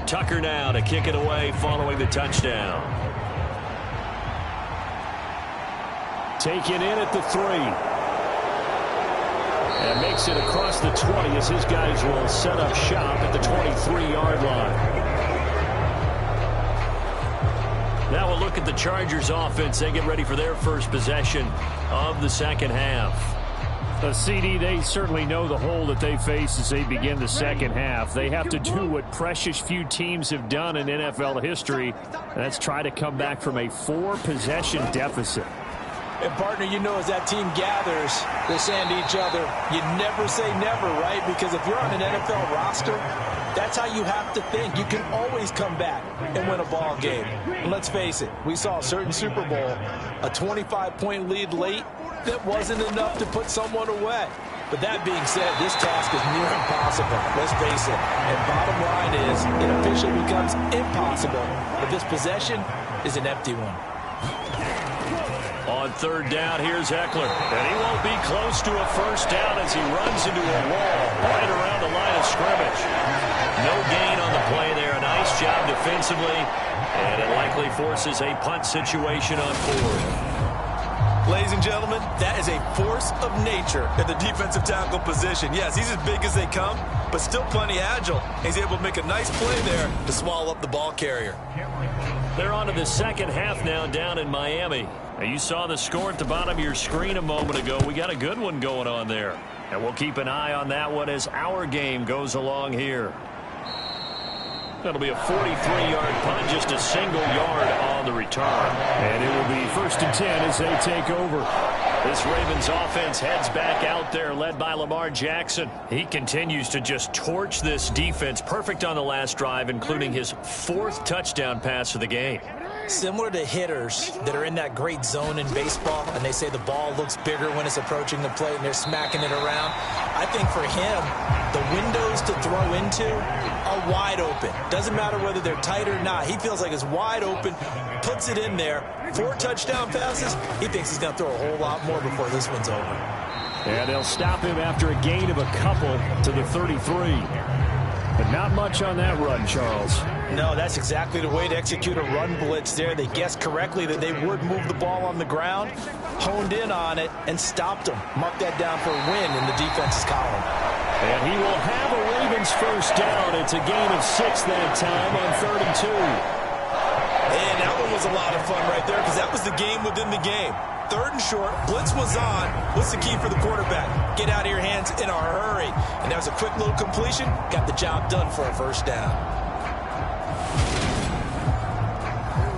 Tucker now to kick it away following the touchdown. Taken in at the 3. And makes it across the 20 as his guys will set up shop at the 23-yard line. Now we'll look at the Chargers offense. They get ready for their first possession of the 2nd half. CD, they certainly know the hole that they face as they begin the 2nd half. They have to do what precious few teams have done in NFL history, and that's try to come back from a 4-possession deficit. And, partner, you know, as that team gathers, they're saying to each other, you never say never, right? Because if you're on an NFL roster, that's how you have to think. You can always come back and win a ball game. And let's face it, we saw a certain Super Bowl, a 25-point lead late, that wasn't enough to put someone away. But that being said, this task is near impossible. Let's face it. And bottom line is, it officially becomes impossible if this possession is an empty one. On 3rd down, here's Eckler. And he won't be close to a first down as he runs into a wall right around the line of scrimmage. No gain on the play there. A nice job defensively. And it likely forces a punt situation on 4th. Ladies and gentlemen, that is a force of nature at the defensive tackle position. Yes, he's as big as they come, but still plenty agile. He's able to make a nice play there to swallow up the ball carrier. They're on to the 2nd half now down in Miami. Now, you saw the score at the bottom of your screen a moment ago. We got a good one going on there. And we'll keep an eye on that one as our game goes along here. That'll be a 43-yard punt, just a single yard on the return. And it will be 1st and 10 as they take over. This Ravens offense heads back out there, led by Lamar Jackson. He continues to just torch this defense. Perfect on the last drive, including his 4th touchdown pass of the game. Similar to hitters that are in that great zone in baseball, and they say the ball looks bigger when it's approaching the plate and they're smacking it around. I think for him, the windows to throw into are wide open. Doesn't matter whether they're tight or not. He feels like it's wide open, puts it in there. 4 touchdown passes. He thinks he's going to throw a whole lot more before this one's over. And they'll stop him after a gain of a couple to the 33. But not much on that run, Charles. No, that's exactly the way to execute a run blitz there. They guessed correctly that they would move the ball on the ground, honed in on it, and stopped them. Mark that down for a win in the defense's column. And he will have a Ravens first down. It's a gain of 6 that time on 3rd and 2. And that one was a lot of fun right there because that was the game within the game. 3rd and short, blitz was on. What's the key for the quarterback? Get out of your hands in a hurry. And that was a quick little completion. Got the job done for a first down.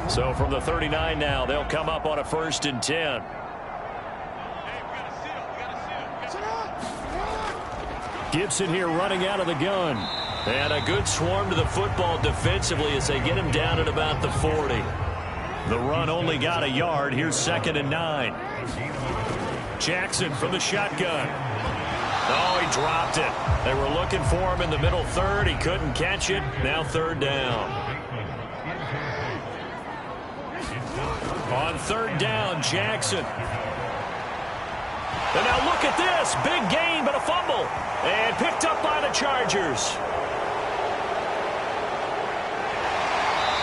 So from the 39 now, they'll come up on a 1st and 10. Gibson here running out of the gun. And a good swarm to the football defensively as they get him down at about the 40. The run only got a yard. Here's 2nd and 9. Jackson from the shotgun. Oh, he dropped it. They were looking for him in the middle 3rd. He couldn't catch it. Now 3rd down. On 3rd down, Jackson. And now look at this. Big gain, but a fumble. And picked up by the Chargers.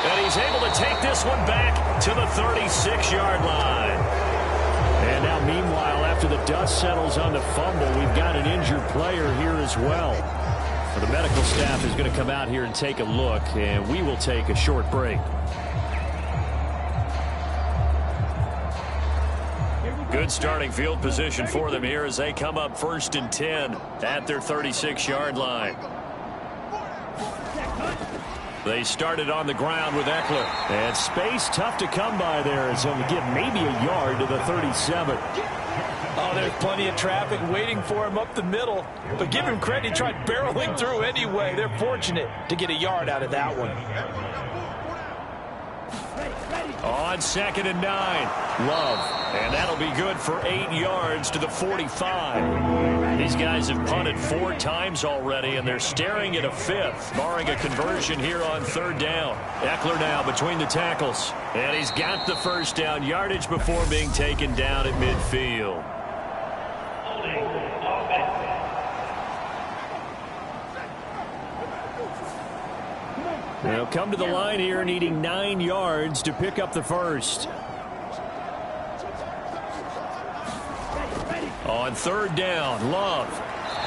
And he's able to take this one back to the 36-yard line. And now, meanwhile, after the dust settles on the fumble, we've got an injured player here as well. The medical staff is going to come out here and take a look, and we will take a short break. Good starting field position for them here as they come up 1st and 10 at their 36-yard line. They started on the ground with Eckler. And space tough to come by there as he'll get maybe a yard to the 37. Oh, there's plenty of traffic waiting for him up the middle. But give him credit, he tried barreling through anyway. They're fortunate to get a yard out of that one. On 2nd and 9, Love. And that'll be good for 8 yards to the 45. These guys have punted 4 times already, and they're staring at a 5th, barring a conversion here on 3rd down. Eckler now between the tackles. And he's got the first down yardage before being taken down at midfield. They'll come to the line here needing 9 yards to pick up the first. On 3rd down, Love.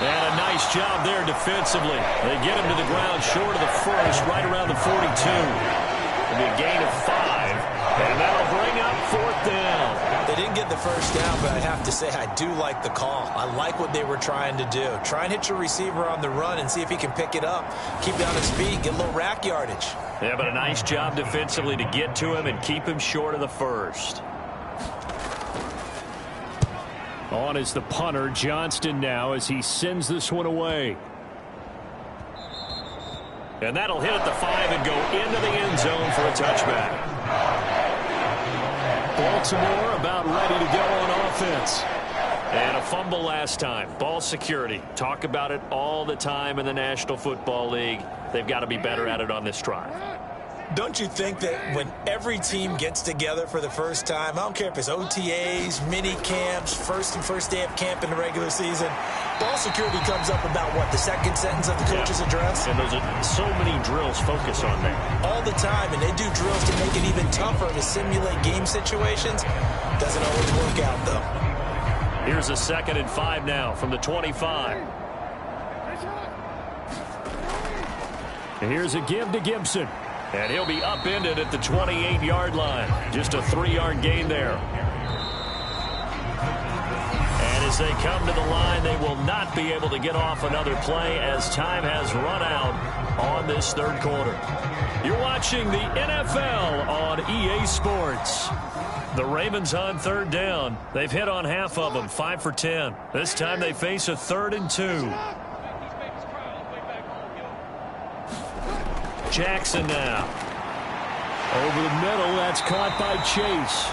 And a nice job there defensively. They get him to the ground short of the first, right around the 42. It'll be a gain of 5. And that'll bring up 4th down. They didn't get the first down, but I have to say I do like the call. I like what they were trying to do. Try and hit your receiver on the run and see if he can pick it up. Keep it on his feet, get a little rack yardage. Yeah, but a nice job defensively to get to him and keep him short of the first. On is the punter, Johnston, now as he sends this one away. And that'll hit at the 5 and go into the end zone for a touchback. Baltimore about ready to go on offense. And a fumble last time. Ball security. Talk about it all the time in the National Football League. They've got to be better at it on this drive. Don't you think that when every team gets together for the first time, I don't care if it's OTAs, mini camps, first day of camp in the regular season, ball security comes up about what, the second sentence of the coach's address? And those are so many drills focus on that. All the time, and they do drills to make it even tougher to simulate game situations. Doesn't always work out, though. Here's a 2nd and 5 now from the 25. And here's a give to Gibson. And he'll be upended at the 28-yard line. Just a 3-yard gain there. And as they come to the line, they will not be able to get off another play as time has run out on this 3rd quarter. You're watching the NFL on EA Sports. The Ravens on 3rd down. They've hit on half of them, 5 for 10. This time they face a 3rd and 2. Jackson now. Over the middle, that's caught by Chase.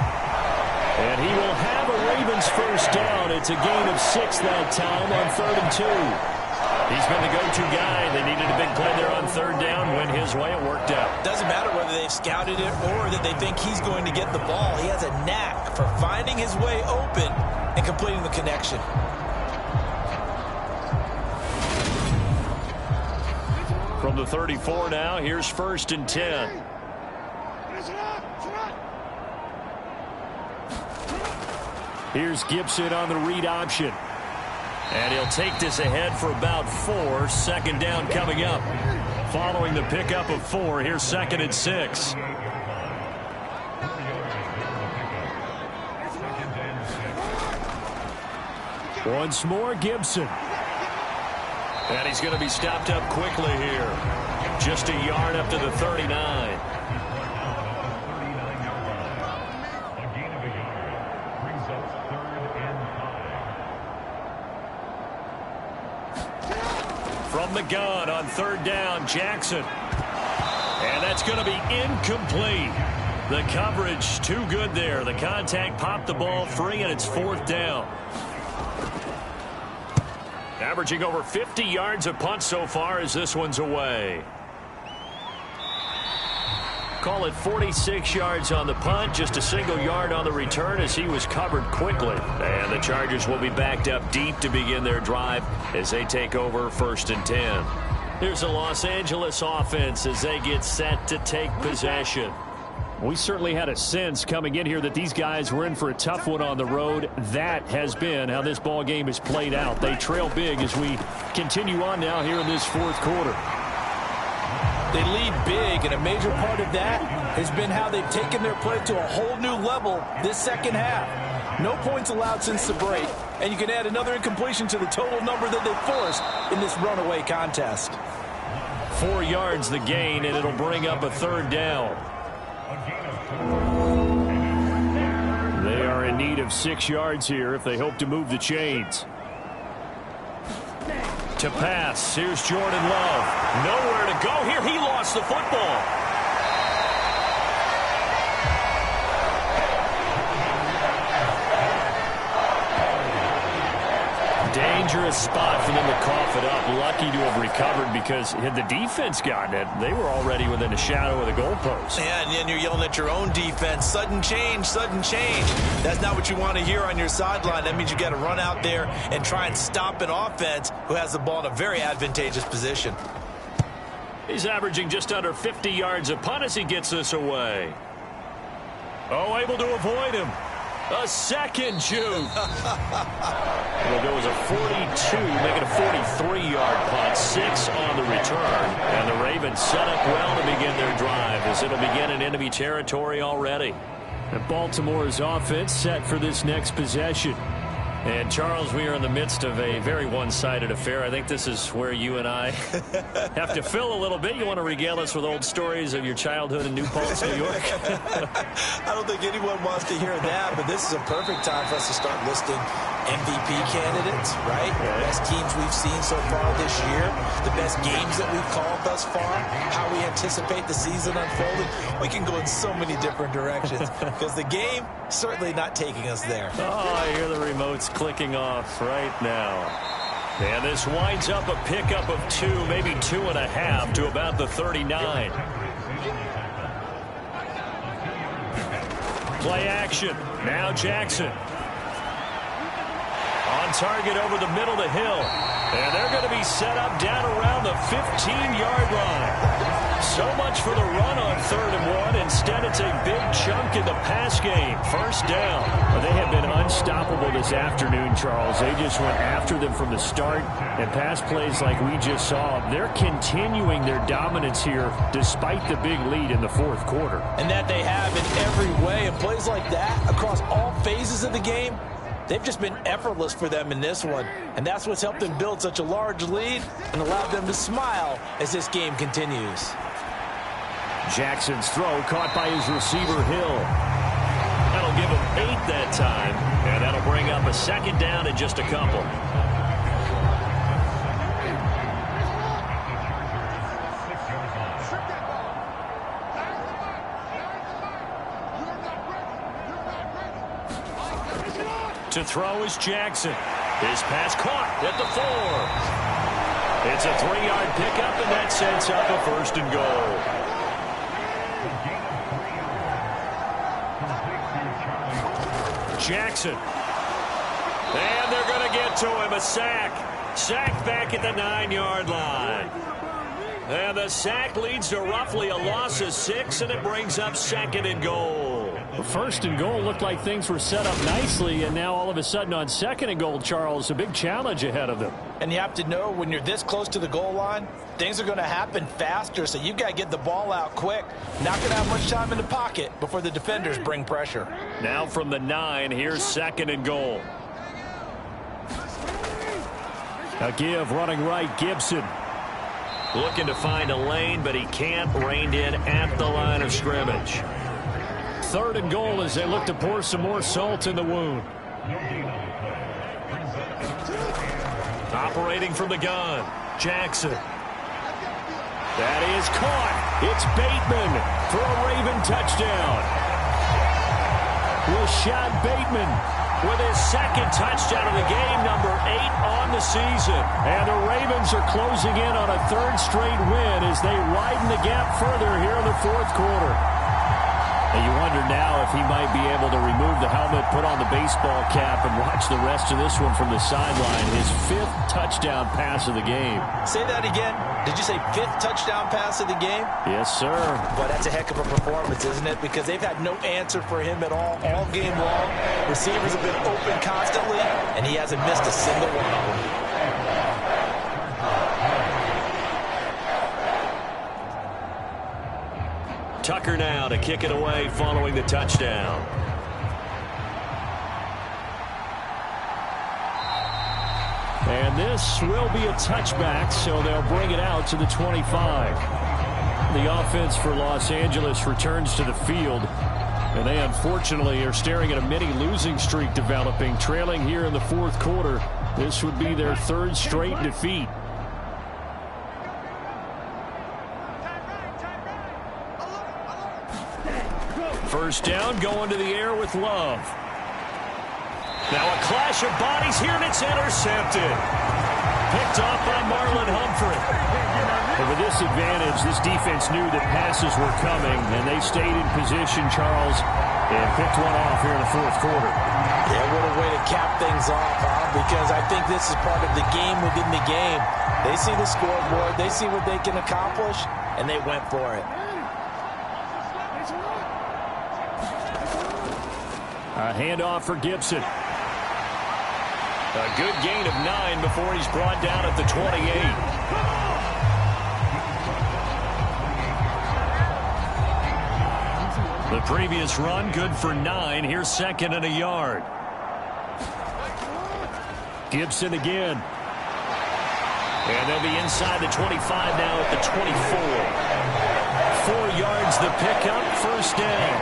And he will have a Ravens first down. It's a gain of 6 that time on 3rd and 2. He's been the go-to guy. They needed a big play there on 3rd down. Went his way. It worked out. Doesn't matter whether they've scouted it or that they think he's going to get the ball. He has a knack for finding his way open and completing the connection. From the 34 now, here's 1st and 10. Here's Gibson on the read option. And he'll take this ahead for about 4. 2nd down coming up. Following the pickup of 4, here's 2nd and 6. Once more, Gibson. And he's going to be stopped up quickly here. Just a yard up to the 39. From the gun on 3rd down, Jackson. And that's going to be incomplete. The coverage too good there. The contact popped the ball free, and it's 4th down. Averaging over 50 yards a punt so far as this one's away. Call it 46 yards on the punt, just a single yard on the return as he was covered quickly. And the Chargers will be backed up deep to begin their drive as they take over 1st and 10. Here's the Los Angeles offense as they get set to take possession. We certainly had a sense coming in here that these guys were in for a tough one on the road. That has been how this ball game has played out. They trail big as we continue on now here in this 4th quarter. They lead big, and a major part of that has been how they've taken their play to a whole new level this 2nd half. No points allowed since the break, and you can add another incompletion to the total number that they've forced in this runaway contest. 4 yards the gain, and it'll bring up a 3rd down. They are in need of 6 yards here if they hope to move the chains. To pass, here's Jordan Love. Nowhere to go here. He lost the football. Dangerous spot for them to cough it up. Lucky to have recovered because had the defense gotten it, they were already within a shadow of the goalpost. Yeah, and then you're yelling at your own defense. Sudden change, sudden change. That's not what you want to hear on your sideline. That means you got to run out there and try and stop an offense who has the ball in a very advantageous position. He's averaging just under 50 yards a punt as he gets this away. Oh, able to avoid him. A second juke. It'll go as a 42, make it a 43-yard punt. 6 on the return. And the Ravens set up well to begin their drive as it'll begin in enemy territory already. And Baltimore's offense set for this next possession. And, Charles, we are in the midst of a very one-sided affair. I think this is where you and I have to fill a little bit. You want to regale us with old stories of your childhood in New Paltz, New York? I don't think anyone wants to hear that, but this is a perfect time for us to start listing MVP candidates, right? Yeah. The best teams we've seen so far this year, the best games that we've called thus far, how we anticipate the season unfolding. We can go in so many different directions because the game certainly not taking us there. Oh, I hear the remotes clicking off right now. And this winds up a pickup of 2, maybe 2.5 to about the 39. Play action. Now Jackson. On target over the middle to Hill. And they're going to be set up down around the 15-yard line. So much for the run on 3rd and 1. Instead, it's a big chunk in the pass game. First down. Well, they have been unstoppable this afternoon, Charles. They just went after them from the start. And pass plays like we just saw, they're continuing their dominance here despite the big lead in the 4th quarter. And that they have in every way. And plays like that across all phases of the game, they've just been effortless for them in this one. And that's what's helped them build such a large lead and allowed them to smile as this game continues. Jackson's throw caught by his receiver, Hill. That'll give him 8 that time. And that'll bring up a 2nd down in just a couple. To throw is Jackson. His pass caught at the 4. It's a 3-yard pickup, and that sets up a 1st and goal. Jackson. And they're going to get to him. A sack. Sack back at the 9-yard line. And the sack leads to roughly a loss of 6, and it brings up 2nd and goal. The 1st and goal looked like things were set up nicely, and now all of a sudden on 2nd and goal, Charles, a big challenge ahead of them. And you have to know when you're this close to the goal line, things are going to happen faster, so you've got to get the ball out quick. Not going to have much time in the pocket before the defenders bring pressure. Now from the 9, here's 2nd and goal. A give running right, Gibson. Looking to find a lane, but he can't. Reined in at the line of scrimmage. 3rd and goal as they look to pour some more salt in the wound. Operating from the gun, Jackson. That is caught. It's Bateman for a Raven touchdown. Rashad Bateman with his 2nd touchdown of the game, number 8 on the season. And the Ravens are closing in on a 3rd straight win as they widen the gap further here in the 4th quarter. And you wonder now if he might be able to remove the helmet, put on the baseball cap, and watch the rest of this one from the sideline. His 5th touchdown pass of the game. Say that again. Did you say 5th touchdown pass of the game? Yes, sir. Well, that's a heck of a performance, isn't it? Because they've had no answer for him at all game long. Receivers have been open constantly, and he hasn't missed a single one of them. Tucker now to kick it away following the touchdown. And this will be a touchback, so they'll bring it out to the 25. The offense for Los Angeles returns to the field, and they unfortunately are staring at a mini losing streak developing, trailing here in the 4th quarter. This would be their 3rd straight defeat. First down, going to the air with Love. Now a clash of bodies here, and it's intercepted. Picked off by Marlon Humphrey. And with this advantage, this defense knew that passes were coming, and they stayed in position, Charles, and picked one off here in the 4th quarter. Yeah, what a way to cap things off, huh? Because I think this is part of the game within the game. They see the scoreboard, they see what they can accomplish, and they went for it. A handoff for Gibson. A good gain of 9 before he's brought down at the 28. The previous run good for 9. Here's 2nd and a yard. Gibson again. And they'll be inside the 25 now at the 24. 4 yards the pickup, 1st down.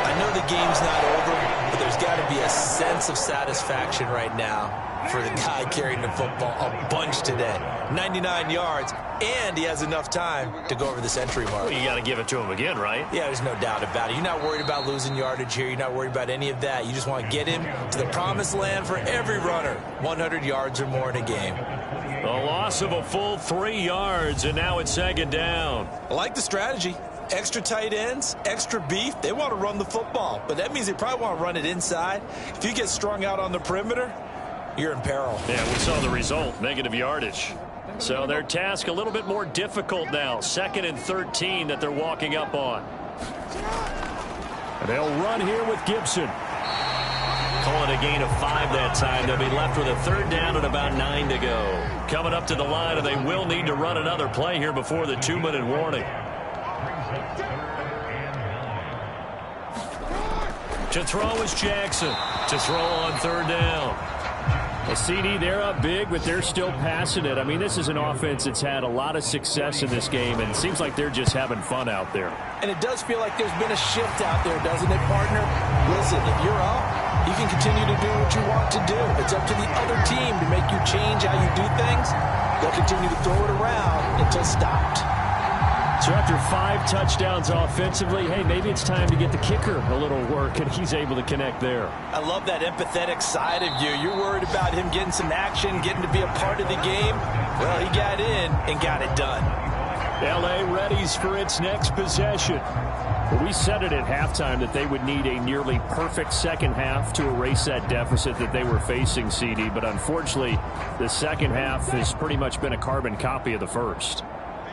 I know the game's not over, but there's got to be a sense of satisfaction right now for the guy carrying the football a bunch today. 99 yards, and he has enough time to go over the century mark. Well, you got to give it to him again, right? Yeah, there's no doubt about it. You're not worried about losing yardage here. You're not worried about any of that. You just want to get him to the promised land for every runner. 100 yards or more in a game. A loss of a full 3 yards, and now it's 2nd down. I like the strategy. Extra tight ends, extra beef. They want to run the football, but that means they probably want to run it inside. If you get strung out on the perimeter, you're in peril. Yeah, we saw the result, negative yardage. So their task a little bit more difficult now. 2nd and 13 that they're walking up on. They'll run here with Gibson. Call it a gain of 5 that time. They'll be left with a 3rd down and about 9 to go. Coming up to the line, and they will need to run another play here before the 2-minute warning. To throw is Jackson. To throw on 3rd down. A CD, they're up big, but they're still passing it. I mean, this is an offense that's had a lot of success in this game, and it seems like they're just having fun out there. And it does feel like there's been a shift out there, doesn't it, partner? Listen, if you're up, you can continue to do what you want to do. It's up to the other team to make you change how you do things. They'll continue to throw it around until stopped. So after 5 touchdowns offensively, hey, maybe it's time to get the kicker a little work, and he's able to connect there. I love that empathetic side of you. You're worried about him getting some action, getting to be a part of the game. Well, he got in and got it done. L.A. readies for its next possession. Well, we said it at halftime that they would need a nearly perfect second half to erase that deficit that they were facing, CD. But unfortunately, the second half has pretty much been a carbon copy of the first.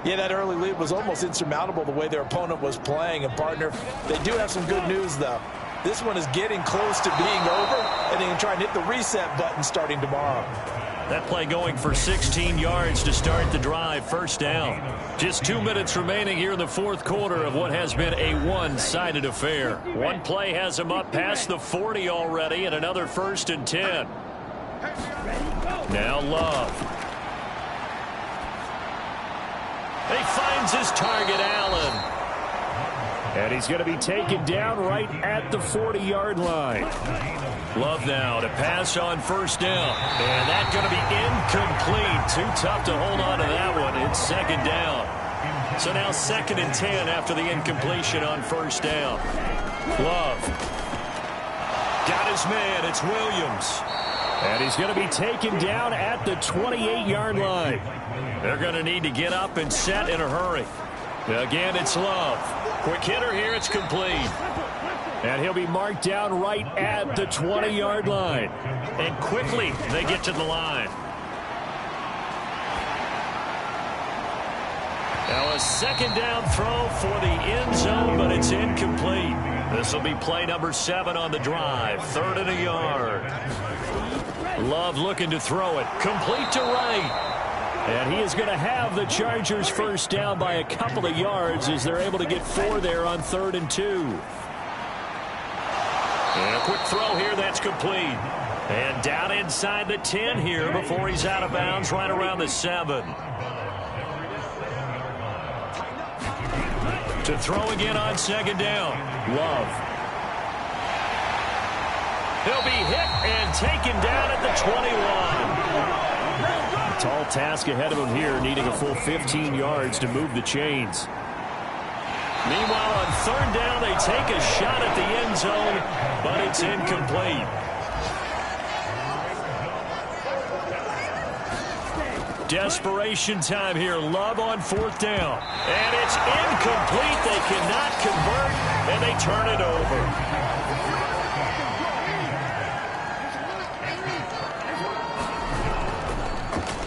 Yeah, that early lead was almost insurmountable the way their opponent was playing. And, partner, they do have some good news, though. This one is getting close to being over, and they can try and hit the reset button starting tomorrow. That play going for 16 yards to start the drive. First down. Just 2 minutes remaining here in the fourth quarter of what has been a one-sided affair. One play has him up past the 40 already, and another 1st and 10. Now Love. He finds his target, Allen. And he's going to be taken down right at the 40-yard line. Love now to pass on first down. And that's going to be incomplete. Too tough to hold on to that one. It's second down. So now 2nd and 10 after the incompletion on first down. Love. Got his man. It's Williams. And he's going to be taken down at the 28-yard line. They're going to need to get up and set in a hurry. Again, it's Love. Quick hitter here. It's complete. And he'll be marked down right at the 20-yard line. And quickly they get to the line. Now a second down throw for the end zone, but it's incomplete. This will be play number 7 on the drive. 3rd and a yard. Love looking to throw it. Complete to right. And he is going to have the Chargers first down by a couple of yards as they're able to get 4 there on 3rd and 2. And a quick throw here, that's complete. And down inside the 10 here before he's out of bounds right around the 7. To throw again on second down. Love. He'll be hit and taken down at the 21. Tall task ahead of him here, needing a full 15 yards to move the chains. Meanwhile, on 3rd down, they take a shot at the end zone, but it's incomplete. Desperation time here. Love on 4th down. And it's incomplete. They cannot convert, and they turn it over.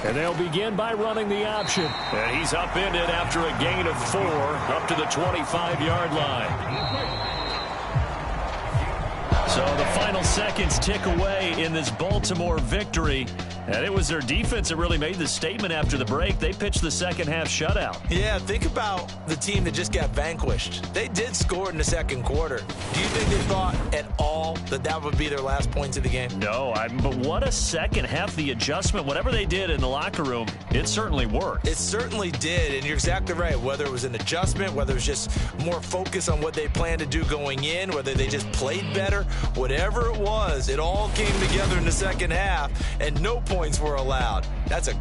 And they'll begin by running the option. And he's upended after a gain of 4 up to the 25-yard line. So the final seconds tick away in this Baltimore victory. And it was their defense that really made the statement after the break. They pitched the second half shutout. Yeah, think about the team that just got vanquished. They did score in the second quarter. Do you think they thought at all that that would be their last points of the game? No, but what a second half. The adjustment, whatever they did in the locker room, it certainly worked. It certainly did, and you're exactly right. Whether it was an adjustment, whether it was just more focus on what they planned to do going in, whether they just played better, whatever it was, it all came together in the second half, and no points were allowed. That's a